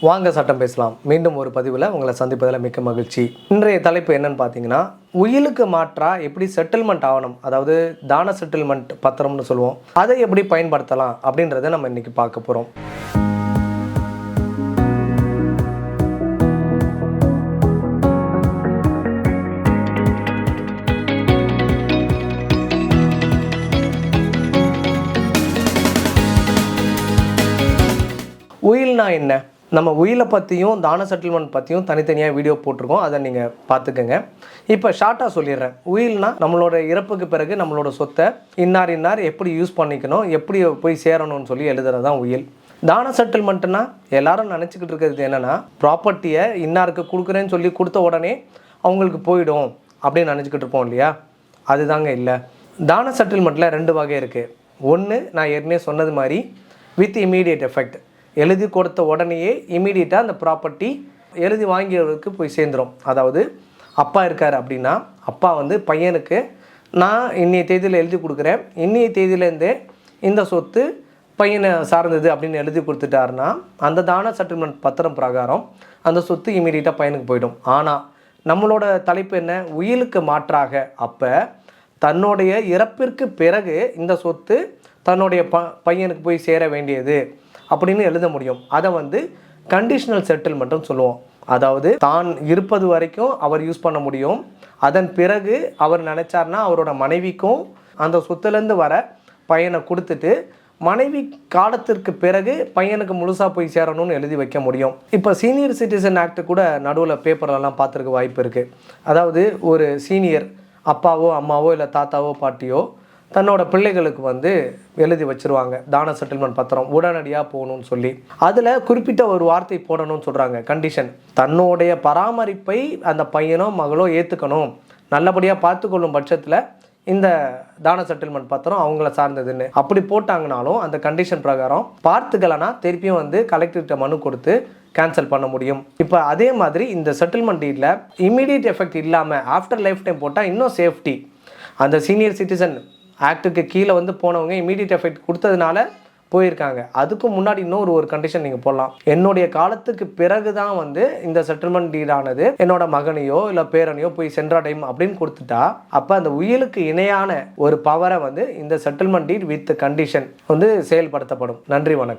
வாங்க சட்டம் பேசலாம். மீண்டும் ஒரு பதிவில் உங்களை சந்திப்பதில் மிக்க மகிழ்ச்சி. இன்றைய தலைப்பு என்னன்னு பார்த்தீங்கன்னா, உயிலுக்கு மாற்றா எப்படி செட்டில்மெண்ட் ஆகணும், அதாவது தான செட்டில்மெண்ட் பத்திரம்னு சொல்லுவோம், அதை எப்படி பயன்படுத்தலாம் அப்படின்றத நம்ம இன்னைக்கு பார்க்க போகிறோம். உயில்னா என்ன? நம்ம உயிலை பற்றியும் தான செட்டில்மெண்ட் பற்றியும் தனித்தனியாக வீடியோ போட்டிருக்கோம், அதை நீங்கள் பார்த்துக்கோங்க. இப்போ ஷார்ட்டாக சொல்லிடுறேன். உயில்னா நம்மளோட இறப்புக்கு பிறகு நம்மளோட சொத்தை இன்னார் எப்படி யூஸ் பண்ணிக்கணும், எப்படி போய் சேரணும்னு சொல்லி எழுதுறது தான் உயில். தான செட்டில்மெண்ட்டுனா எல்லாரும் நினச்சிக்கிட்டு இருக்கிறது என்னென்னா, ப்ராப்பர்ட்டியை இன்னாருக்கு கொடுக்குறேன்னு சொல்லி கொடுத்த உடனே அவங்களுக்கு போயிடும் அப்படின்னு நினச்சிக்கிட்டு இருப்போம் இல்லையா? அதுதாங்க இல்லை. தான செட்டில்மெண்ட்டில் 2 வகை இருக்குது. ஒன்று, நான் ஏற்கனவே சொன்னது மாதிரி வித் இமீடியட் எஃபெக்ட், எழுதி கொடுத்த உடனேயே இமீடியட்டாக அந்த ப்ராப்பர்ட்டி எழுதி வாங்கியவருக்கு போய் சேர்ந்துடும். அதாவது அப்பா இருக்கார் அப்படின்னா, அப்பா பையனுக்கு நான் இன்னைய தேதியில் எழுதி கொடுக்குறேன், இன்னைய தேதியிலேருந்தே இந்த சொத்து பையனை சார்ந்தது அப்படின்னு எழுதி கொடுத்துட்டாருன்னா, அந்த தான செட்டில்மெண்ட் பத்திரம் பிரகாரம் அந்த சொத்து இமீடியட்டாக பையனுக்கு போயிடும். ஆனால் நம்மளோட தலைப்பு என்ன? உயிலுக்கு மாற்றாக அப்போ தன்னுடைய இறப்பிற்கு பிறகு இந்த சொத்து தன்னுடைய பையனுக்கு போய் சேர வேண்டியது அப்படின்னு எழுத முடியும். அதை கண்டிஷனல் செட்டில்மெண்ட்டுன்னு சொல்லுவோம். அதாவது தான் இருப்பது வரைக்கும் அவர் யூஸ் பண்ண முடியும், அதன் பிறகு அவர் நினச்சார்னா அவரோட மனைவிக்கும் அந்த சொத்துலேருந்து வர பையனை கொடுத்துட்டு மனைவி காலத்திற்கு பிறகு பையனுக்கு முழுசாக போய் சேரணும்னு எழுதி வைக்க முடியும். இப்போ சீனியர் சிட்டிசன் ஆக்ட் கூட நடுவில் பேப்பர்லலாம் பார்த்துருக்க வாய்ப்பு இருக்குது. அதாவது ஒரு சீனியர் அப்பாவோ அம்மாவோ இல்லை தாத்தாவோ பாட்டியோ தன்னோட பிள்ளைகளுக்கு எழுதி வச்சுருவாங்க தான செட்டில்மெண்ட் பத்திரம் உடனடியாக போகணும்னு சொல்லி. அதில் குறிப்பிட்ட ஒரு வார்த்தை போடணும்னு சொல்கிறாங்க, கண்டிஷன். தன்னுடைய பராமரிப்பை அந்த பையனோ மகளோ ஏற்றுக்கணும், நல்லபடியாக பார்த்துக்கொள்ளும் பட்சத்தில் இந்த தான செட்டில்மெண்ட் பத்திரம் அவங்கள சார்ந்ததுன்னு அப்படி போட்டாங்கனாலும் அந்த கண்டிஷன் பிரகாரம் பார்த்துக்கலன்னா திருப்பியும் கலெக்டர்கிட்ட மனு கொடுத்து கேன்சல் பண்ண முடியும். இப்போ அதே மாதிரி இந்த செட்டில்மெண்ட் டீடில் இமீடியட் எஃபெக்ட் இல்லாமல் ஆஃப்டர் லைஃப் டைம் போட்டால் இன்னும் சேஃப்டி. அந்த சீனியர் சிட்டிசன் ஆக்டுக்கு கீழே போனவங்க இமீடியட் எஃபெக்ட் கொடுத்ததுனால போயிருக்காங்க. அதுக்கும் முன்னாடி இன்னொரு கண்டிஷன் நீங்கள் போடலாம். என்னுடைய காலத்துக்கு பிறகு தான் இந்த செட்டில்மெண்ட் டீடானது என்னோட மகனையோ இல்லை பேரனையோ போய் சென்றடையும் அப்படின்னு கொடுத்துட்டா, அப்போ அந்த உயிலுக்கு இணையான ஒரு பவரை இந்த செட்டில்மெண்ட் டீட் வித் கண்டிஷன் செயல்படுத்தப்படும். நன்றி, வணக்கம்.